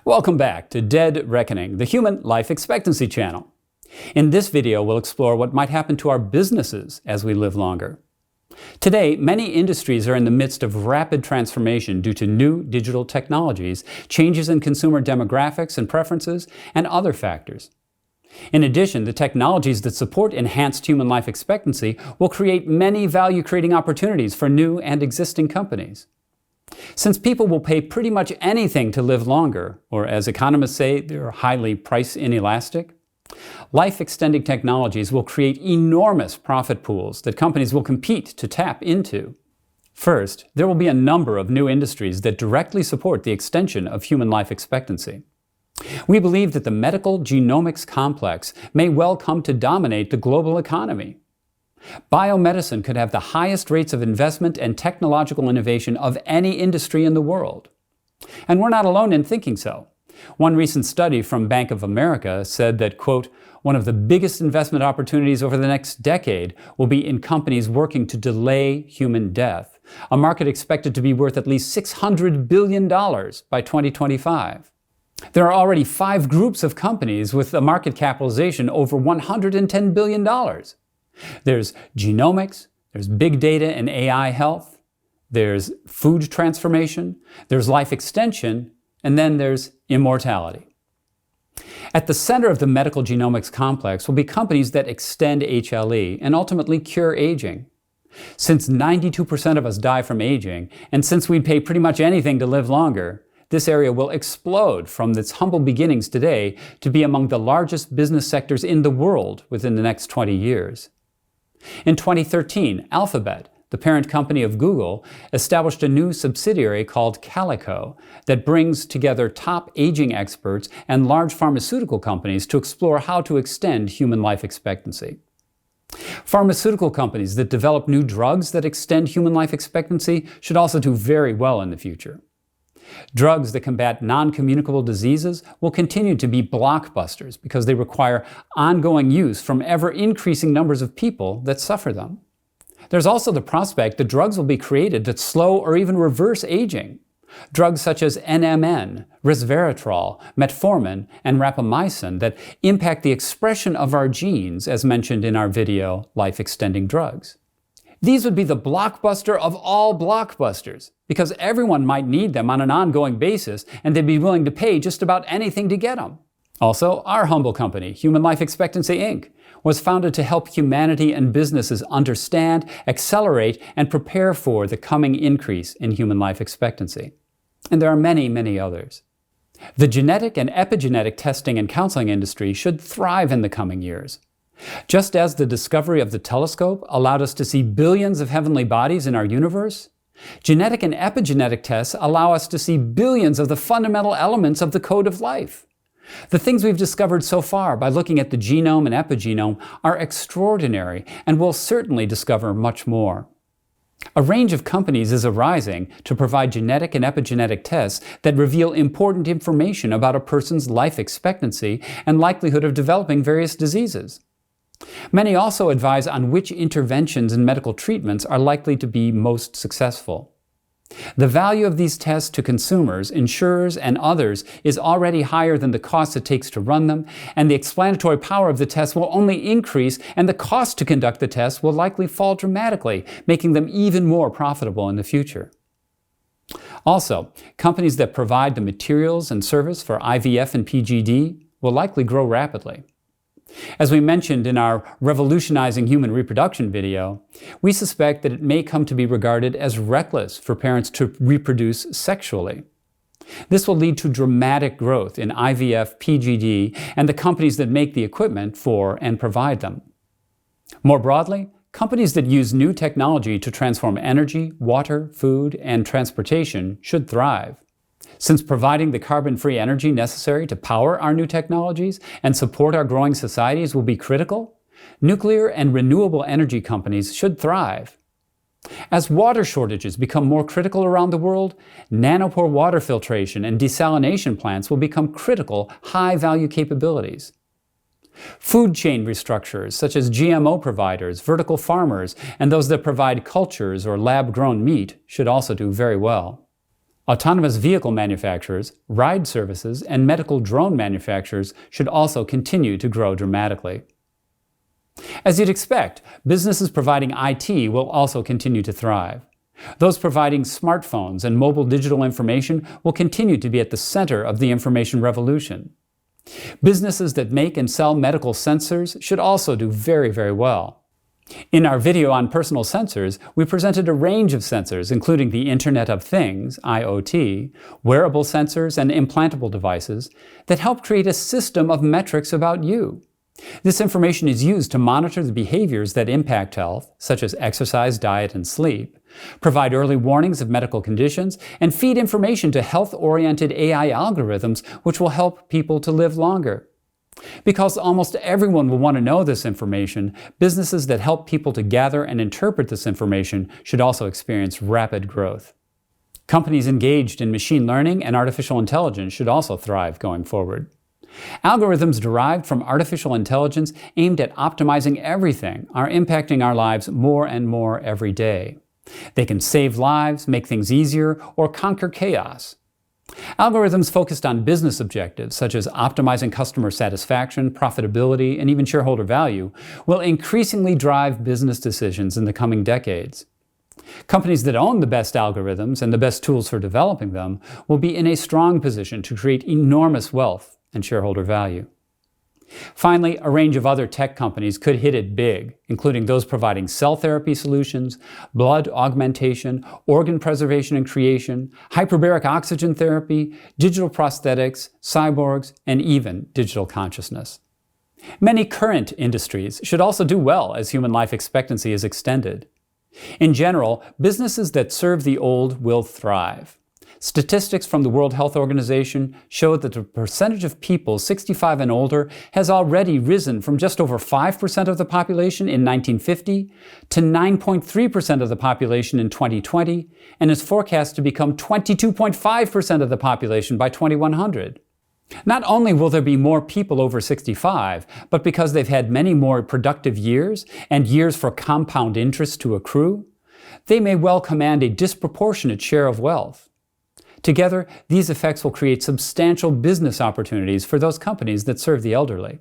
Welcome back to Dead Reckoning, the Human Life Expectancy channel. In this video, we'll explore what might happen to our businesses as we live longer. Today, many industries are in the midst of rapid transformation due to new digital technologies, changes in consumer demographics and preferences, and other factors. In addition, the technologies that support enhanced human life expectancy will create many value-creating opportunities for new and existing companies. Since people will pay pretty much anything to live longer, or as economists say, they're highly price inelastic, life-extending technologies will create enormous profit pools that companies will compete to tap into. First, there will be a number of new industries that directly support the extension of human life expectancy. We believe that the medical genomics complex may well come to dominate the global economy. Biomedicine could have the highest rates of investment and technological innovation of any industry in the world. And we're not alone in thinking so. One recent study from Bank of America said that, quote, one of the biggest investment opportunities over the next decade will be in companies working to delay human death, a market expected to be worth at least $600 billion by 2025. There are already 5 groups of companies with a market capitalization over $110 billion. There's genomics, there's big data and AI health, there's food transformation, there's life extension, and then there's immortality. At the center of the medical genomics complex will be companies that extend HLE and ultimately cure aging. Since 92% of us die from aging, and since we'd pay pretty much anything to live longer, this area will explode from its humble beginnings today to be among the largest business sectors in the world within the next 20 years. In 2013, Alphabet, the parent company of Google, established a new subsidiary called Calico that brings together top aging experts and large pharmaceutical companies to explore how to extend human life expectancy. Pharmaceutical companies that develop new drugs that extend human life expectancy should also do very well in the future. Drugs that combat non-communicable diseases will continue to be blockbusters because they require ongoing use from ever-increasing numbers of people that suffer them. There's also the prospect that drugs will be created that slow or even reverse aging. Drugs such as NMN, resveratrol, metformin, and rapamycin that impact the expression of our genes, as mentioned in our video, Life-Extending Drugs. These would be the blockbuster of all blockbusters, because everyone might need them on an ongoing basis, and they'd be willing to pay just about anything to get them. Also, our humble company, Human Life Expectancy Inc., was founded to help humanity and businesses understand, accelerate, and prepare for the coming increase in human life expectancy. And there are many, many others. The genetic and epigenetic testing and counseling industry should thrive in the coming years. Just as the discovery of the telescope allowed us to see billions of heavenly bodies in our universe, genetic and epigenetic tests allow us to see billions of the fundamental elements of the code of life. The things we've discovered so far by looking at the genome and epigenome are extraordinary, and we'll certainly discover much more. A range of companies is arising to provide genetic and epigenetic tests that reveal important information about a person's life expectancy and likelihood of developing various diseases. Many also advise on which interventions and medical treatments are likely to be most successful. The value of these tests to consumers, insurers, and others is already higher than the cost it takes to run them, and the explanatory power of the tests will only increase, and the cost to conduct the tests will likely fall dramatically, making them even more profitable in the future. Also, companies that provide the materials and service for IVF and PGD will likely grow rapidly. As we mentioned in our Revolutionizing Human Reproduction video, we suspect that it may come to be regarded as reckless for parents to reproduce sexually. This will lead to dramatic growth in IVF, PGD, and the companies that make the equipment for and provide them. More broadly, companies that use new technology to transform energy, water, food, and transportation should thrive. Since providing the carbon-free energy necessary to power our new technologies and support our growing societies will be critical, nuclear and renewable energy companies should thrive. As water shortages become more critical around the world, nanopore water filtration and desalination plants will become critical, high-value capabilities. Food chain restructurers, such as GMO providers, vertical farmers, and those that provide cultures or lab-grown meat, should also do very well. Autonomous vehicle manufacturers, ride services, and medical drone manufacturers should also continue to grow dramatically. As you'd expect, businesses providing IT will also continue to thrive. Those providing smartphones and mobile digital information will continue to be at the center of the information revolution. Businesses that make and sell medical sensors should also do very, very well. In our video on personal sensors, we presented a range of sensors, including the Internet of Things, IoT, wearable sensors, and implantable devices that help create a system of metrics about you. This information is used to monitor the behaviors that impact health, such as exercise, diet, and sleep, provide early warnings of medical conditions, and feed information to health-oriented AI algorithms which will help people to live longer. Because almost everyone will want to know this information, businesses that help people to gather and interpret this information should also experience rapid growth. Companies engaged in machine learning and artificial intelligence should also thrive going forward. Algorithms derived from artificial intelligence aimed at optimizing everything are impacting our lives more and more every day. They can save lives, make things easier, or conquer chaos. Algorithms focused on business objectives, such as optimizing customer satisfaction, profitability, and even shareholder value, will increasingly drive business decisions in the coming decades. Companies that own the best algorithms and the best tools for developing them will be in a strong position to create enormous wealth and shareholder value. Finally, a range of other tech companies could hit it big, including those providing cell therapy solutions, blood augmentation, organ preservation and creation, hyperbaric oxygen therapy, digital prosthetics, cyborgs, and even digital consciousness. Many current industries should also do well as human life expectancy is extended. In general, businesses that serve the old will thrive. Statistics from the World Health Organization show that the percentage of people 65 and older has already risen from just over 5% of the population in 1950 to 9.3% of the population in 2020 and is forecast to become 22.5% of the population by 2100. Not only will there be more people over 65, but because they've had many more productive years and years for compound interest to accrue, they may well command a disproportionate share of wealth. Together, these effects will create substantial business opportunities for those companies that serve the elderly.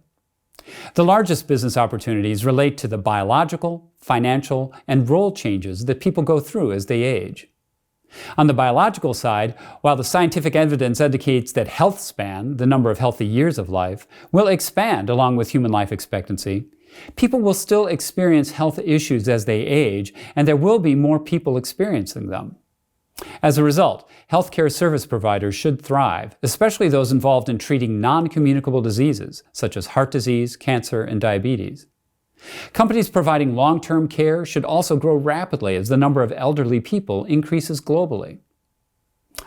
The largest business opportunities relate to the biological, financial, and role changes that people go through as they age. On the biological side, while the scientific evidence indicates that health span, the number of healthy years of life, will expand along with human life expectancy, people will still experience health issues as they age, and there will be more people experiencing them. As a result, healthcare service providers should thrive, especially those involved in treating non-communicable diseases, such as heart disease, cancer, and diabetes. Companies providing long-term care should also grow rapidly as the number of elderly people increases globally.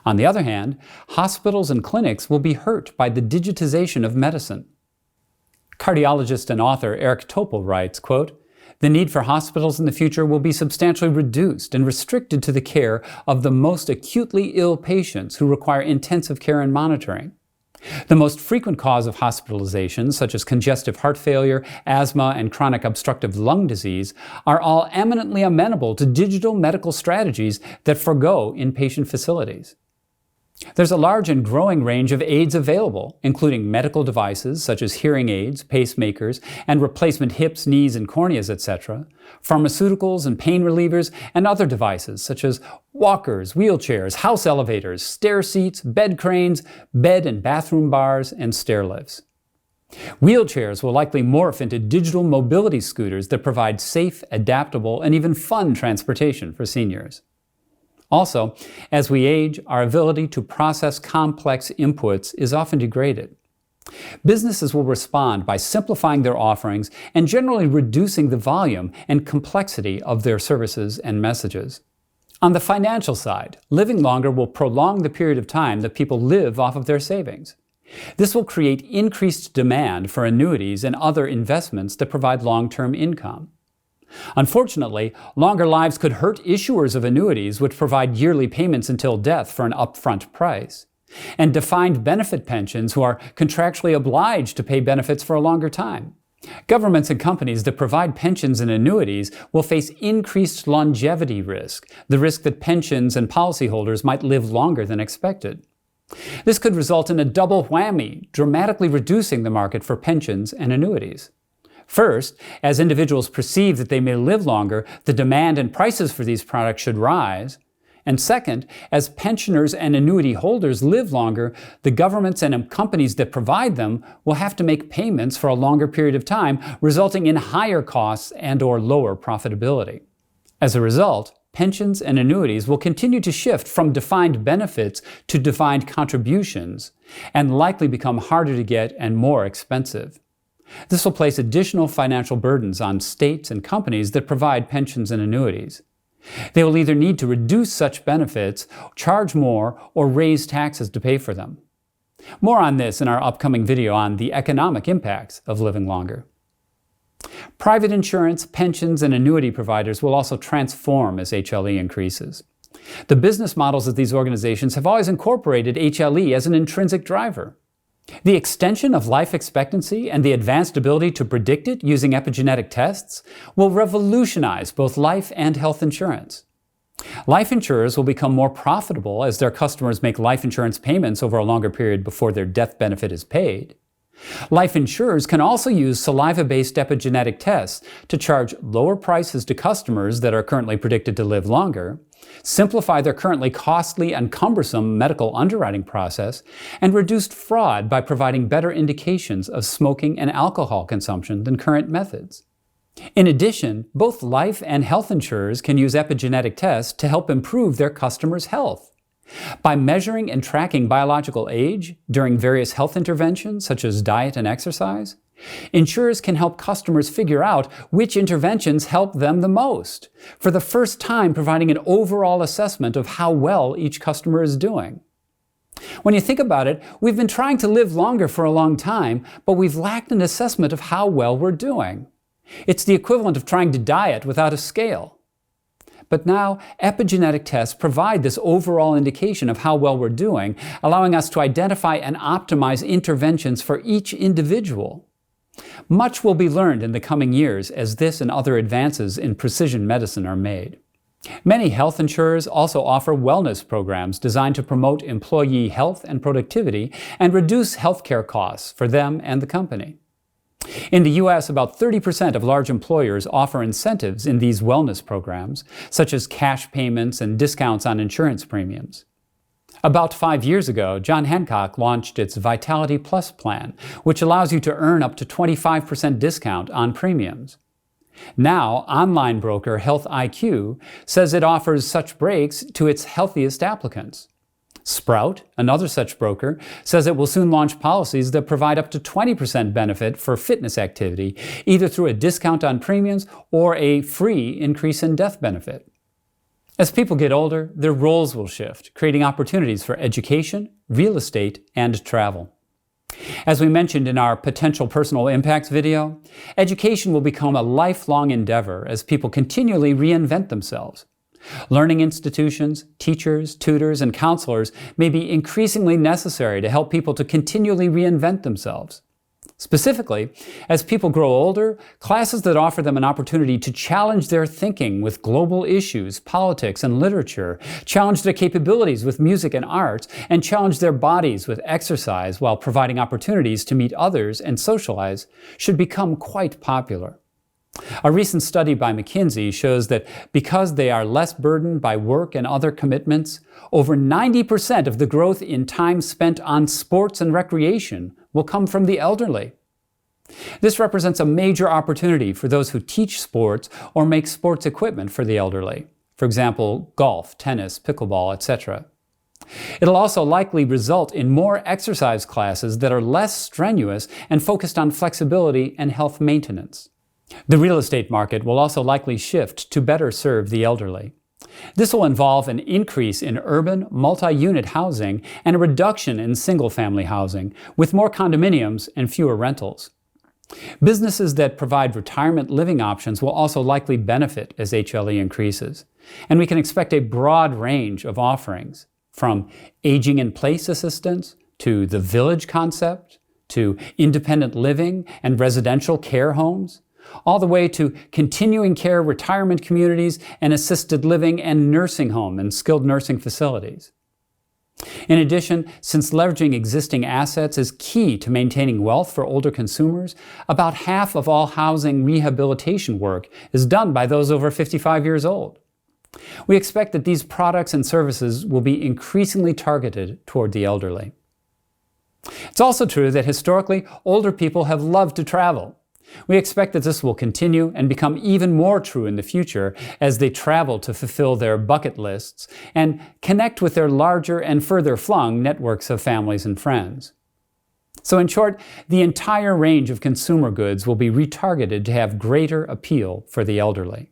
On the other hand, hospitals and clinics will be hurt by the digitization of medicine. Cardiologist and author Eric Topol writes, quote, "The need for hospitals in the future will be substantially reduced and restricted to the care of the most acutely ill patients who require intensive care and monitoring. The most frequent cause of hospitalization, such as congestive heart failure, asthma, and chronic obstructive lung disease, are all eminently amenable to digital medical strategies that forego inpatient facilities. There's a large and growing range of aids available, including medical devices such as hearing aids, pacemakers, and replacement hips, knees, and corneas, etc., pharmaceuticals and pain relievers, and other devices such as walkers, wheelchairs, house elevators, stair seats, bed cranes, bed and bathroom bars, and stair lifts. Wheelchairs will likely morph into digital mobility scooters that provide safe, adaptable, and even fun transportation for seniors. Also, as we age, our ability to process complex inputs is often degraded. Businesses will respond by simplifying their offerings and generally reducing the volume and complexity of their services and messages. On the financial side, living longer will prolong the period of time that people live off of their savings. This will create increased demand for annuities and other investments that provide long-term income. Unfortunately, longer lives could hurt issuers of annuities which provide yearly payments until death for an upfront price, and defined benefit pensions who are contractually obliged to pay benefits for a longer time. Governments and companies that provide pensions and annuities will face increased longevity risk, the risk that pensions and policyholders might live longer than expected. This could result in a double whammy, dramatically reducing the market for pensions and annuities. First, as individuals perceive that they may live longer, the demand and prices for these products should rise. And second, as pensioners and annuity holders live longer, the governments and companies that provide them will have to make payments for a longer period of time, resulting in higher costs and/or lower profitability. As a result, pensions and annuities will continue to shift from defined benefits to defined contributions, and likely become harder to get and more expensive. This will place additional financial burdens on states and companies that provide pensions and annuities. They will either need to reduce such benefits, charge more, or raise taxes to pay for them. More on this in our upcoming video on the economic impacts of living longer. Private insurance, pensions, and annuity providers will also transform as HLE increases. The business models of these organizations have always incorporated HLE as an intrinsic driver. The extension of life expectancy and the advanced ability to predict it using epigenetic tests will revolutionize both life and health insurance. Life insurers will become more profitable as their customers make life insurance payments over a longer period before their death benefit is paid. Life insurers can also use saliva-based epigenetic tests to charge lower prices to customers that are currently predicted to live longer, simplify their currently costly and cumbersome medical underwriting process, and reduce fraud by providing better indications of smoking and alcohol consumption than current methods. In addition, both life and health insurers can use epigenetic tests to help improve their customers' health. By measuring and tracking biological age during various health interventions such as diet and exercise, insurers can help customers figure out which interventions help them the most, for the first time providing an overall assessment of how well each customer is doing. When you think about it, we've been trying to live longer for a long time, but we've lacked an assessment of how well we're doing. It's the equivalent of trying to diet without a scale. But now, epigenetic tests provide this overall indication of how well we're doing, allowing us to identify and optimize interventions for each individual. Much will be learned in the coming years as this and other advances in precision medicine are made. Many health insurers also offer wellness programs designed to promote employee health and productivity and reduce healthcare costs for them and the company. In the U.S., about 30% of large employers offer incentives in these wellness programs, such as cash payments and discounts on insurance premiums. About 5 years ago, John Hancock launched its Vitality Plus plan, which allows you to earn up to 25% discount on premiums. Now, online broker Health IQ says it offers such breaks to its healthiest applicants. Sprout, another such broker, says it will soon launch policies that provide up to 20% benefit for fitness activity, either through a discount on premiums or a free increase in death benefit. As people get older, their roles will shift, creating opportunities for education, real estate, and travel. As we mentioned in our potential personal impacts video, education will become a lifelong endeavor as people continually reinvent themselves. Learning institutions, teachers, tutors, and counselors may be increasingly necessary to help people to continually reinvent themselves. Specifically, as people grow older, classes that offer them an opportunity to challenge their thinking with global issues, politics, and literature, challenge their capabilities with music and arts, and challenge their bodies with exercise while providing opportunities to meet others and socialize, should become quite popular. A recent study by McKinsey shows that because they are less burdened by work and other commitments, over 90% of the growth in time spent on sports and recreation will come from the elderly. This represents a major opportunity for those who teach sports or make sports equipment for the elderly. For example, golf, tennis, pickleball, etc. It'll also likely result in more exercise classes that are less strenuous and focused on flexibility and health maintenance. The real estate market will also likely shift to better serve the elderly. This will involve an increase in urban, multi-unit housing and a reduction in single-family housing, with more condominiums and fewer rentals. Businesses that provide retirement living options will also likely benefit as HLE increases, and we can expect a broad range of offerings, from aging-in-place assistance to the village concept to independent living and residential care homes, all the way to continuing care retirement communities and assisted living and nursing home and skilled nursing facilities. In addition, since leveraging existing assets is key to maintaining wealth for older consumers, about half of all housing rehabilitation work is done by those over 55 years old. We expect that these products and services will be increasingly targeted toward the elderly. It's also true that historically, older people have loved to travel. We expect that this will continue and become even more true in the future as they travel to fulfill their bucket lists and connect with their larger and further flung networks of families and friends. So in short, the entire range of consumer goods will be retargeted to have greater appeal for the elderly.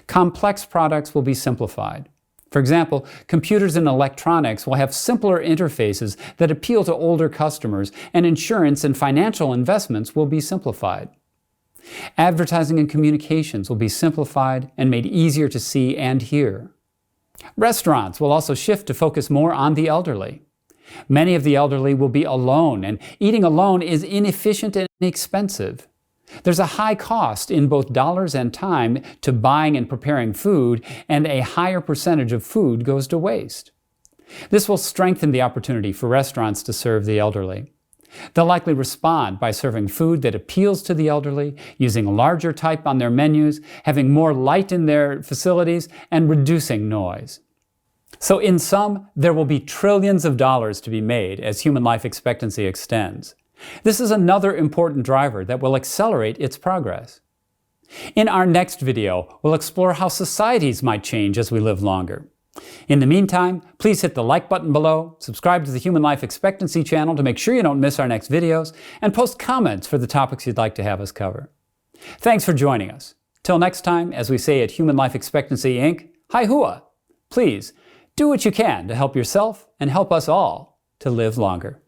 Complex products will be simplified. For example, computers and electronics will have simpler interfaces that appeal to older customers, and insurance and financial investments will be simplified. Advertising and communications will be simplified and made easier to see and hear. Restaurants will also shift to focus more on the elderly. Many of the elderly will be alone, and eating alone is inefficient and expensive. There's a high cost in both dollars and time to buying and preparing food, and a higher percentage of food goes to waste. This will strengthen the opportunity for restaurants to serve the elderly. They'll likely respond by serving food that appeals to the elderly, using larger type on their menus, having more light in their facilities, and reducing noise. So in sum, there will be trillions of dollars to be made as human life expectancy extends. This is another important driver that will accelerate its progress. In our next video, we'll explore how societies might change as we live longer. In the meantime, please hit the like button below, subscribe to the Human Life Expectancy channel to make sure you don't miss our next videos, and post comments for the topics you'd like to have us cover. Thanks for joining us. Till next time, as we say at Human Life Expectancy Inc., Hi Hua! Please, do what you can to help yourself and help us all to live longer.